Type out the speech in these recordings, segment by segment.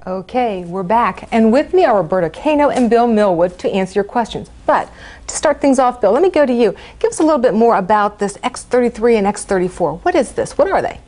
Okay, we're back. And with me are Roberta Cano and Bill Millwood to answer your questions. But to start things off, Bill, let me go to you. Give us a little bit more about this X33 and X34. What is this? What are they?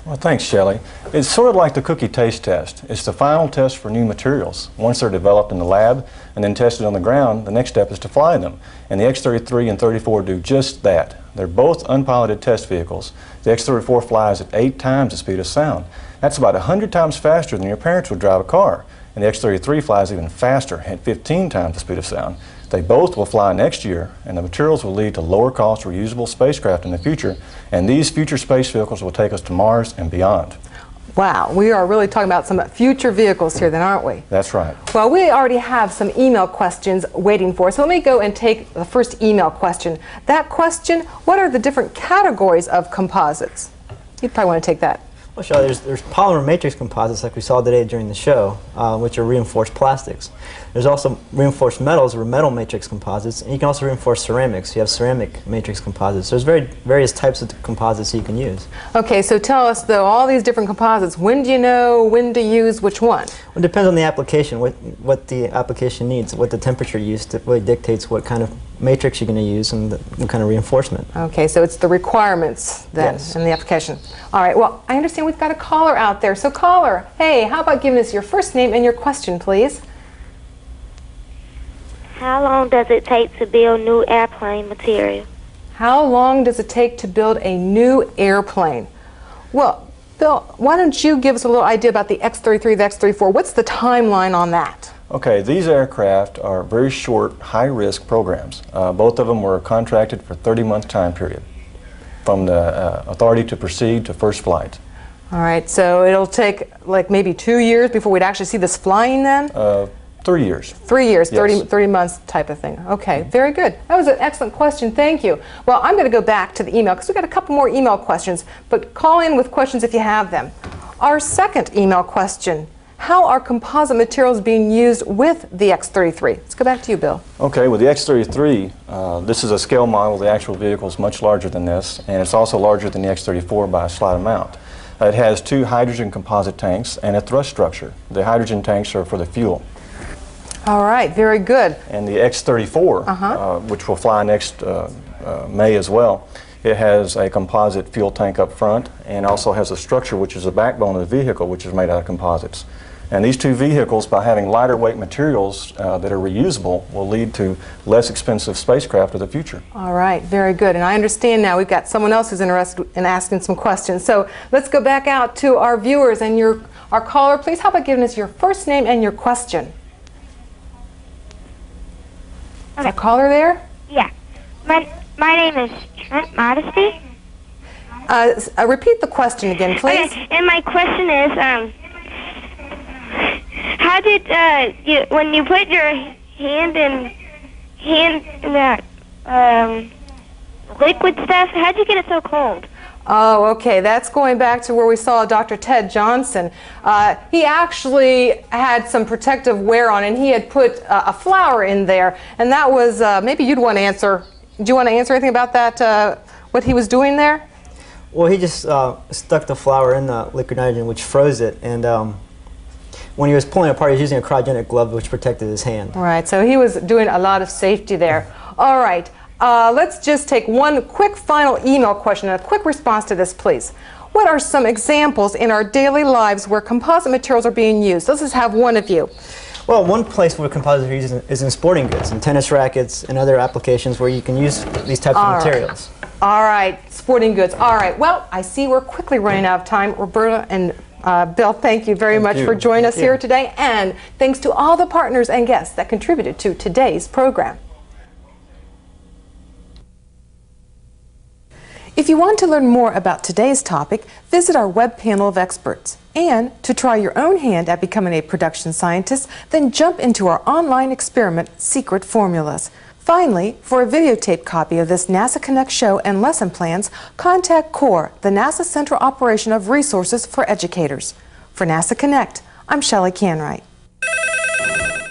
Well, thanks, Shelley. It's sort of like the cookie taste test. It's the final test for new materials. Once they're developed in the lab and then tested on the ground, the next step is to fly them. And the X33 and 34 do just that. They're both unpiloted test vehicles. The X34 flies at 8 times the speed of sound. That's about 100 times faster than your parents would drive a car. And the X33 flies even faster at 15 times the speed of sound. They both will fly next year, and the materials will lead to lower cost reusable spacecraft in the future, and these future space vehicles will take us to Mars and beyond. Wow, we are really talking about some future vehicles here then, aren't we? That's right. Well, we already have some email questions waiting for us, so let me go and take the first email question. That question, what are the different categories of composites? You'd probably want to take that. Well, Shelley, there's polymer matrix composites like we saw today during the show, which are reinforced plastics. There's also reinforced metals, or metal matrix composites, and you can also reinforce ceramics. You have ceramic matrix composites. There's various types of composites you can use. Okay, so tell us though, all these different composites, when do you know when to use which one? Well, it depends on the application, what the application needs, what the temperature used really dictates what kind of matrix you're going to use and what kind of reinforcement. Okay, so it's the requirements then in the application. All right, well, I understand we've got a caller out there. So caller, hey, how about giving us your first name and your question, please? How long does it take to build new airplane material? How long does it take to build a new airplane? Well, Bill, why don't you give us a little idea about the X33, the X34? What's the timeline on that? Okay, these aircraft are very short, high-risk programs. Both of them were contracted for a 30-month time period, from the authority to proceed to first flight. All right, so it'll take like maybe 2 years before we'd actually see this flying then? 3 years. 3 years, Yes. 30 months type of thing. Okay, very good. That was an excellent question. Thank you. Well, I'm going to go back to the email because we've got a couple more email questions, but call in with questions if you have them. Our second email question, how are composite materials being used with the X33? Let's go back to you, Bill. Okay, with the X33, this is a scale model. The actual vehicle is much larger than this, and it's also larger than the X34 by a slight amount. It has 2 hydrogen composite tanks and a thrust structure. The hydrogen tanks are for the fuel. All right, very good. And the X34, which will fly next May as well, it has a composite fuel tank up front and also has a structure which is the backbone of the vehicle, which is made out of composites. And these 2 vehicles, by having lighter weight materials that are reusable, will lead to less expensive spacecraft of the future. All right, very good. And I understand now we've got someone else who's interested in asking some questions. So let's go back out to our viewers and our caller. Please, how about giving us your first name and your question? Is our caller there? Yeah. My name is Trent Modesty. Repeat the question again, please. Okay, and my question is, how did when you put your hand in that liquid stuff, how'd you get it so cold? Oh, okay. That's going back to where we saw Dr. Ted Johnson. He actually had some protective wear on, and he had put a flower in there, and that was, maybe you'd want to answer. Do you want to answer anything about that, what he was doing there? Well, he just stuck the flower in the liquid nitrogen, which froze it, and when he was pulling it apart, he was using a cryogenic glove, which protected his hand. Right, so he was doing a lot of safety there. All right. Let's just take one quick final email question and a quick response to this, please. What are some examples in our daily lives where composite materials are being used? Let's just have one of you. Well, one place where composites are used is in sporting goods, in tennis rackets, and other applications where you can use these types of materials. All right, sporting goods. All right, well, I see we're quickly running out of time. Roberta and Bill, thank you very much for joining us here today, and thanks to all the partners and guests that contributed to today's program. If you want to learn more about today's topic, visit our web panel of experts. And to try your own hand at becoming a production scientist, then jump into our online experiment, Secret Formulas. Finally, for a videotape copy of this NASA Connect show and lesson plans, contact CORE, the NASA Central Operation of Resources for Educators. For NASA Connect, I'm Shelley Canwright.